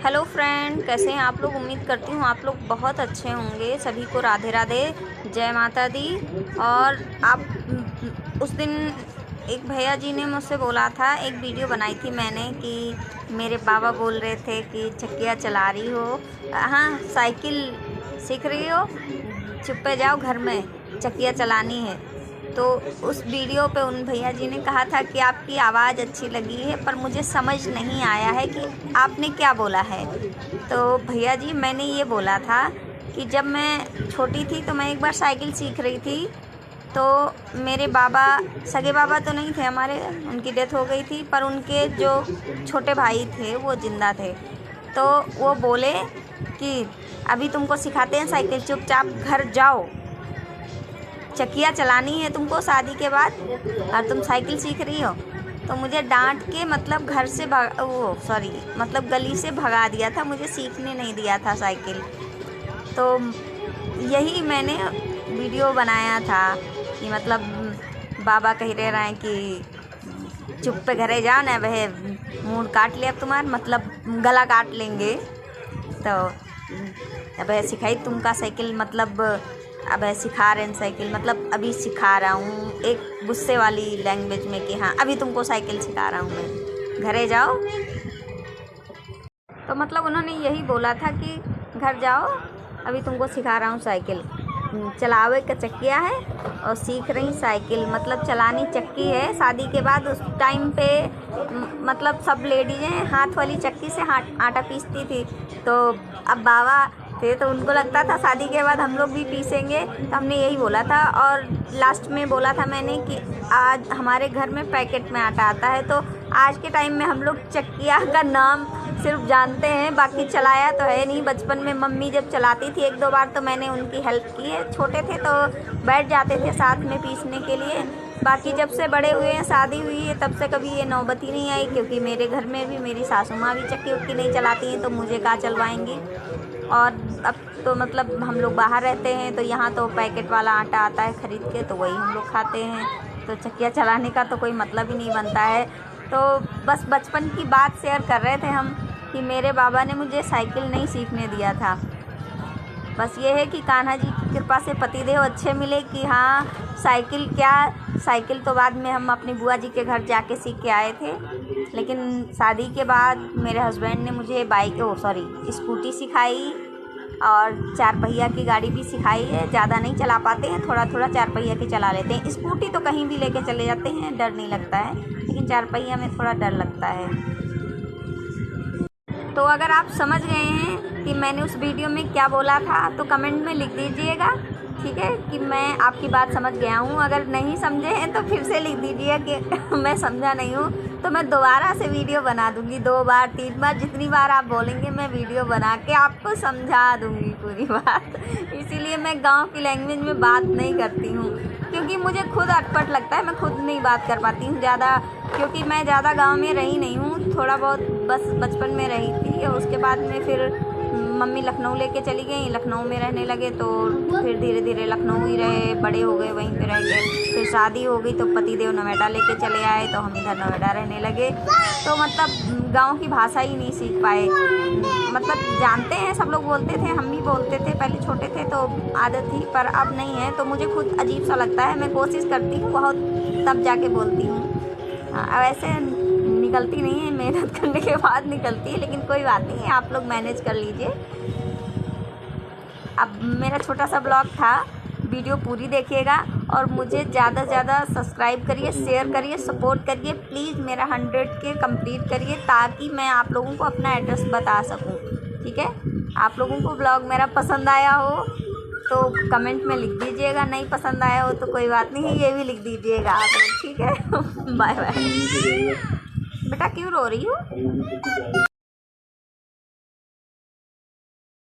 Hello friend, कैसे हैं आप लोग। उम्मीद करती हूँ आप लोग बहुत अच्छे होंगे। सभी को राधे राधे, जय माता दी। और आप उस दिन एक भैया जी ने मुझसे बोला था, एक वीडियो बनाई थी मैंने कि मेरे बाबा बोल रहे थे कि चक्कियाँ चला रही हो, हाँ साइकिल सीख रही हो, चुप्पे जाओ घर में, चक्कियाँ चलानी है। तो उस वीडियो पे उन भैया जी ने कहा था कि आपकी आवाज़ अच्छी लगी है, पर मुझे समझ नहीं आया है कि आपने क्या बोला है। तो भैया जी, मैंने ये बोला था कि जब मैं छोटी थी तो मैं एक बार साइकिल सीख रही थी, तो मेरे बाबा, सगे बाबा तो नहीं थे हमारे, उनकी डेथ हो गई थी, पर उनके जो छोटे भाई थे वो ज़िंदा थे। तो वो बोले कि अभी तुमको सिखाते हैं साइकिल, चुपचाप घर जाओ, चक्कियाँ चलानी है तुमको शादी के बाद, और तुम साइकिल सीख रही हो। तो मुझे डांट के मतलब घर से मतलब गली से भगा दिया था, मुझे सीखने नहीं दिया था साइकिल। तो यही मैंने वीडियो बनाया था कि मतलब बाबा कह रहे हैं कि चुप पे घरे जा ना, वह मुंह काट ले अब तुम्हारा, मतलब गला काट लेंगे। तो अब सिखाई तुमका साइकिल, मतलब अब सिखा रहे हैं साइकिल, मतलब अभी सिखा रहा हूँ एक गुस्से वाली लैंग्वेज में कि हाँ अभी तुमको साइकिल सिखा रहा हूँ मैं, घरे जाओ। तो मतलब उन्होंने यही बोला था कि घर जाओ, अभी तुमको सिखा रहा हूँ साइकिल, चलावे का चक्किया है और सीख रही साइकिल, मतलब चलानी चक्की है। शादी के बाद उस टाइम पे मतलब सब लेडीज़ें हाथ वाली चक्की से आटा पीसती थी। तो अब बाबा थे तो उनको लगता था शादी के बाद हम लोग भी पीसेंगे, तो हमने यही बोला था। और लास्ट में बोला था मैंने कि आज हमारे घर में पैकेट में आटा आता है। तो आज के टाइम में हम लोग चक्किया का नाम सिर्फ जानते हैं, बाकी चलाया तो है नहीं। बचपन में मम्मी जब चलाती थी एक दो बार तो मैंने उनकी हेल्प की है, छोटे थे तो बैठ जाते थे साथ में पीसने के लिए। बाकी जब से बड़े हुए हैं, शादी हुई है, तब से कभी ये नौबत ही नहीं आई, क्योंकि मेरे घर में भी मेरी सासू माँ भी चक्की उक्की नहीं चलाती हैं, तो मुझे कहाँ चलवाएंगी। और अब तो मतलब हम लोग बाहर रहते हैं, तो यहाँ तो पैकेट वाला आटा आता है ख़रीद के, तो वही हम लोग खाते हैं। तो चक्कियाँ चलाने का तो कोई मतलब ही नहीं बनता है। तो बस बचपन की बात शेयर कर रहे थे हम कि मेरे बाबा ने मुझे साइकिल नहीं सीखने दिया था। बस ये है कि कान्हा जी की कृपा से पतिदेव अच्छे मिले कि हाँ साइकिल क्या, साइकिल तो बाद में हम अपनी बुआ जी के घर जाके सीख के आए थे। लेकिन शादी के बाद मेरे हस्बैंड ने मुझे स्कूटी सिखाई और 4 पहिया की गाड़ी भी सिखाई है। ज़्यादा नहीं चला पाते हैं, थोड़ा थोड़ा 4 पहिया की चला लेते हैं। स्कूटी तो कहीं भी लेके चले जाते हैं, डर नहीं लगता है, लेकिन 4 पहिया में थोड़ा डर लगता है। तो अगर आप समझ गए हैं कि मैंने उस वीडियो में क्या बोला था तो कमेंट में लिख दीजिएगा, ठीक है, कि मैं आपकी बात समझ गया हूँ। अगर नहीं समझे हैं तो फिर से लिख दीजिए कि मैं समझा नहीं हूँ, तो मैं दोबारा से वीडियो बना दूँगी। 2 बार 3 बार जितनी बार आप बोलेंगे मैं वीडियो बना के आपको समझा दूँगी पूरी बात। इसीलिए मैं गांव की लैंग्वेज में बात नहीं करती हूँ, क्योंकि मुझे खुद अटपट लगता है, मैं खुद नहीं बात कर पाती हूँ ज़्यादा, क्योंकि मैं ज़्यादा गांव में रही नहीं हूँ। थोड़ा बहुत बस बचपन में रही थी, और उसके बाद में फिर मम्मी लखनऊ लेके चली गई, लखनऊ में रहने लगे, तो फिर धीरे धीरे लखनऊ ही रहे, बड़े हो गए, वहीं पे रह गए। फिर शादी हो गई तो पतिदेव नोएडा लेके चले आए, तो हम इधर नोएडा रहने लगे। तो मतलब गांव की भाषा ही नहीं सीख पाए। मतलब जानते हैं, सब लोग बोलते थे, हम भी बोलते थे, पहले छोटे थे तो आदत थी, पर अब नहीं है, तो मुझे खुद अजीब सा लगता है। मैं कोशिश करती हूँ बहुत, तब जाके बोलती हूँ। वैसे निकलती नहीं है, मेहनत करने के बाद निकलती है, लेकिन कोई बात नहीं है, आप लोग मैनेज कर लीजिए। अब मेरा छोटा सा ब्लॉग था, वीडियो पूरी देखिएगा और मुझे ज़्यादा से ज़्यादा सब्सक्राइब करिए, शेयर करिए, सपोर्ट करिए प्लीज़। मेरा 100K कंप्लीट करिए, ताकि मैं आप लोगों को अपना एड्रेस बता सकूं, ठीक है। आप लोगों को ब्लॉग मेरा पसंद आया हो तो कमेंट में लिख दीजिएगा, नहीं पसंद आया हो तो कोई बात नहीं, ये भी लिख दीजिएगा आप लोग, ठीक है। Bye bye. बेटा क्यों रो रही हो?